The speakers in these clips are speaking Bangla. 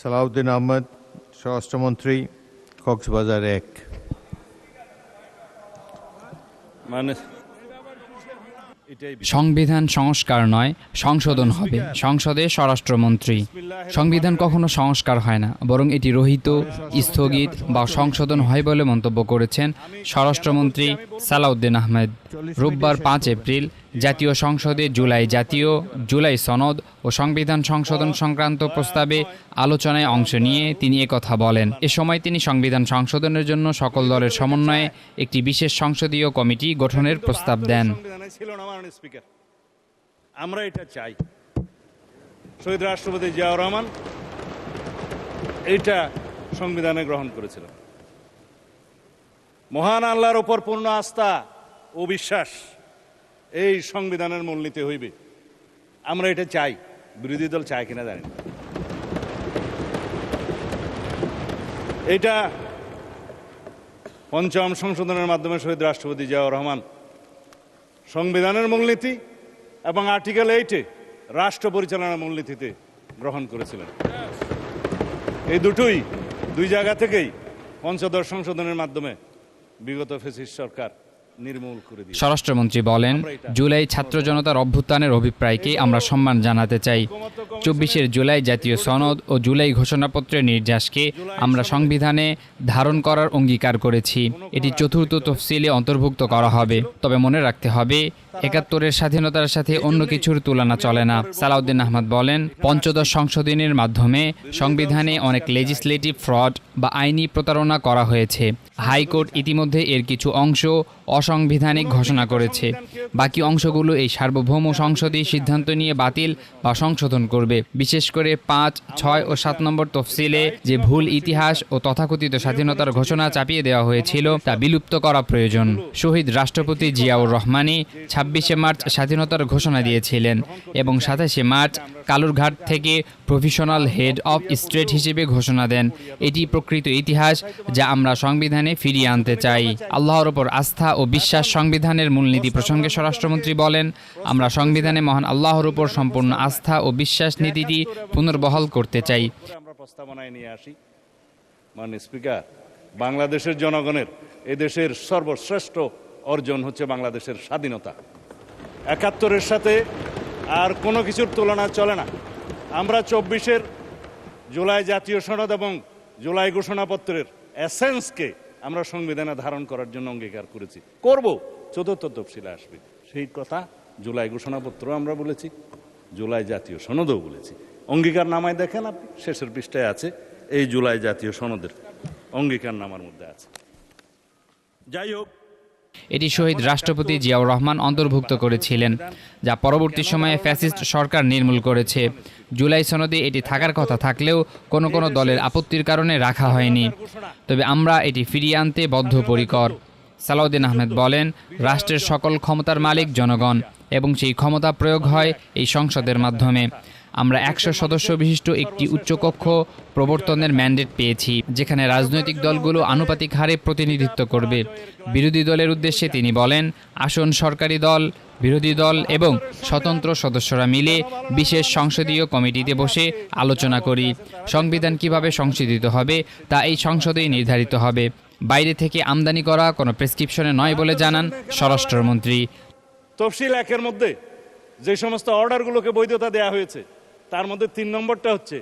সালাউদ্দিন আহমেদ, স্বরাষ্ট্রমন্ত্রী, কক্সবাজার 1। সংবিধান সংস্কার নয়, সংশোধন হবে। সংসদে স্বরাষ্ট্রমন্ত্রী। সংবিধান কখনো সংস্কার হয় না, বরং এটি রহিত, স্থগিত বা সংশোধন হয় বলে মন্তব্য করেছেন স্বরাষ্ট্রমন্ত্রী সালাউদ্দিন আহমেদ। রোববার 5 এপ্রিল জাতীয় সংসদে জুলাই সনদ ও সংবিধান সংশোধন সংক্রান্ত প্রস্তাবে আলোচনায় অংশ নিয়ে তিনি একথা বলেন। এ সময় তিনি সংবিধান সংশোধনের জন্য সকল দলের সমন্বয়ে একটি বিশেষ সংসদীয় কমিটি গঠনের প্রস্তাব দেন। আমরা এটা চাই, শহীদ রাষ্ট্রপতি জিয়াউর রহমান এটা সংবিধানে গ্রহণ করেছিলেন। মহান আল্লাহর উপর পূর্ণ আস্থা ও বিশ্বাস এই সংবিধানের মূলনীতি হইবে। আমরা এটা চাই, বিরোধী দল চায় কিনা জানি না। এটা পঞ্চম সংশোধনের মাধ্যমে শহীদ রাষ্ট্রপতি জিয়াউর রহমান সংবিধানের মূলনীতি এবং আর্টিকেল 8-এ রাষ্ট্র পরিচালনার মূলনীতিতে গ্রহণ করেছিলেন। এই দুই জায়গা থেকেই পঞ্চদশ সংশোধনের মাধ্যমে বিগত ফ্যাসিস্ট সরকার নির্মূল করে দিয়েছে। স্বরাষ্ট্রমন্ত্রী বলেন, জুলাই ছাত্র জনতার অভ্যুত্থানের অভিপ্রায়কে আমরা সম্মান জানাতে চাই। 24 জুলাই জাতীয় সনদ ও জুলাই ঘোষণাপত্রের নির্যাসকে আমরা সংবিধানে ধারণ করার অঙ্গীকার করেছি। এটি 4র্থ তফসিলে অন্তর্ভুক্ত করা হবে। তবে মনে রাখতে হবে, 71-এর স্বাধীনতার সাথে অন্য কিছুর তুলনা চলে না। সালাউদ্দিন আহমেদ বলেন, পঞ্চদশ সংশোধনের মাধ্যমে সংবিধানে অনেক লেজিসলেটিভ ফ্রড বা আইনি প্রতারণা করা হয়েছে। হাইকোর্ট ইতিমধ্যে এর কিছু অংশ অসাংবিধানিক ঘোষণা করেছে। বাকি অংশগুলো এই সার্বভৌম সংসদই সিদ্ধান্ত নিয়ে বাতিল বা সংশোধন করবে। বিশেষ করে 5, 6 ও 7 নম্বর তফসিলে যে ভুল ইতিহাস ও তথাকথিত স্বাধীনতার ঘোষণা চাপিয়ে দেওয়া হয়েছিল তা বিলুপ্ত করা প্রয়োজন। শহীদ রাষ্ট্রপতি জিয়াউর রহমানই 26 মার্চ স্বাধীনতার ঘোষণা দিয়েছিলেন এবং 27 মার্চ কালুরঘাট থেকে প্রফেশনাল হেড অফ স্টেট হিসেবে ঘোষণা দেন। এটি প্রকৃত ইতিহাস যা আমরা সংবিধানে ফিরিয়ে আনতে চাই। আল্লাহর ওপর আস্থা ও বিশ্বাস সংবিধানের মূলনীতি প্রসঙ্গে স্বরাষ্ট্রমন্ত্রী বলেন, আমরা সংবিধানে মহান আল্লাহর উপর সম্পূর্ণ আস্থা ও বিশ্বাস নীতিটি পুনর্বহাল করতে চাই। আমরা প্রস্তাবনায় নিয়ে আসি, মাননীয় স্পিকার, বাংলাদেশের জনগণের এদেশের সর্বশ্রেষ্ঠ অর্জন হচ্ছে বাংলাদেশের স্বাধীনতা। 71-এর সাথে আর কোনো কিছুর তুলনা চলে না। আমরা 24-এর জুলাই জাতীয় সনদ এবং জুলাই ঘোষণাপত্রের এসেন্সকে আমরা সংবিধানে ধারণ করার জন্য অঙ্গীকার করেছি, করব। 4র্থ তফসিলে আসবে সেই কথা। জুলাই ঘোষণাপত্র আমরা বলেছি, জুলাই জাতীয় সনদও বলেছি। অঙ্গীকার নামায় দেখেন আপনি, শেষের পৃষ্ঠায় আছে, এই জুলাই জাতীয় সনদের অঙ্গীকার নামার মধ্যে আছে। যাই হোক, এটি শহীদ রাষ্ট্রপতি জিয়াউর রহমান অন্তর্ভুক্ত করেছিলেন, যা পরবর্তী সময়ে ফ্যাসিস্ট সরকার নির্মূল করেছে। জুলাই সনদে এটি থাকার কথা থাকলেও কোনো দলের আপত্তির কারণে রাখা হয়নি। তবে আমরা এটি ফিরিয়ে আনতে বদ্ধপরিকর। সালাউদ্দিন আহমেদ বলেন, রাষ্ট্রের সকল ক্ষমতার মালিক জনগণ এবং সেই ক্ষমতা প্রয়োগ হয় এই সংসদের মাধ্যমে। আমরা 100 সদস্য বিশিষ্ট একটি উচ্চকক্ষ প্রবর্তনের ম্যান্ডেট পেয়েছি, যেখানে রাজনৈতিক দলগুলো আনুপাতিক হারে প্রতিনিধিত্ব করবে। বিরোধী দলের উদ্দেশ্যে তিনি বলেন, আসুন সরকারি দল, বিরোধী দল এবং স্বতন্ত্র সদস্যরা মিলে বিশেষ সংসদীয় কমিটিতে বসে আলোচনা করি। সংবিধান কিভাবে সংশোধিত হবে তা এই সংসদেই নির্ধারিত হবে, বাইরে থেকে আমদানি করা কোনো প্রেসক্রিপশনে নয় বলে জানান স্বরাষ্ট্রমন্ত্রী। তফসিল 1-এর মধ্যে যে সমস্ত অর্ডারগুলোকে বৈধতা দেওয়া হয়েছে তার মধ্যে 3 নম্বরটা হচ্ছে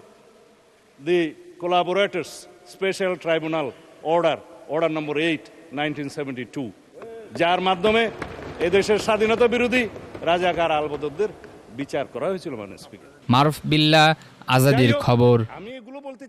দি কোলাবোরেটরস স্পেশাল ট্রাইব্যুনাল অর্ডার নম্বর 8, 1972, যার মাধ্যমে এদেশের স্বাধীনতা বিরোধী রাজাকার আলবদরদের বিচার করা হয়েছিল। মাননীয় স্পিকার, মারুফ বিল্লাহ, আজাদির খবর। আমি এগুলো বলতে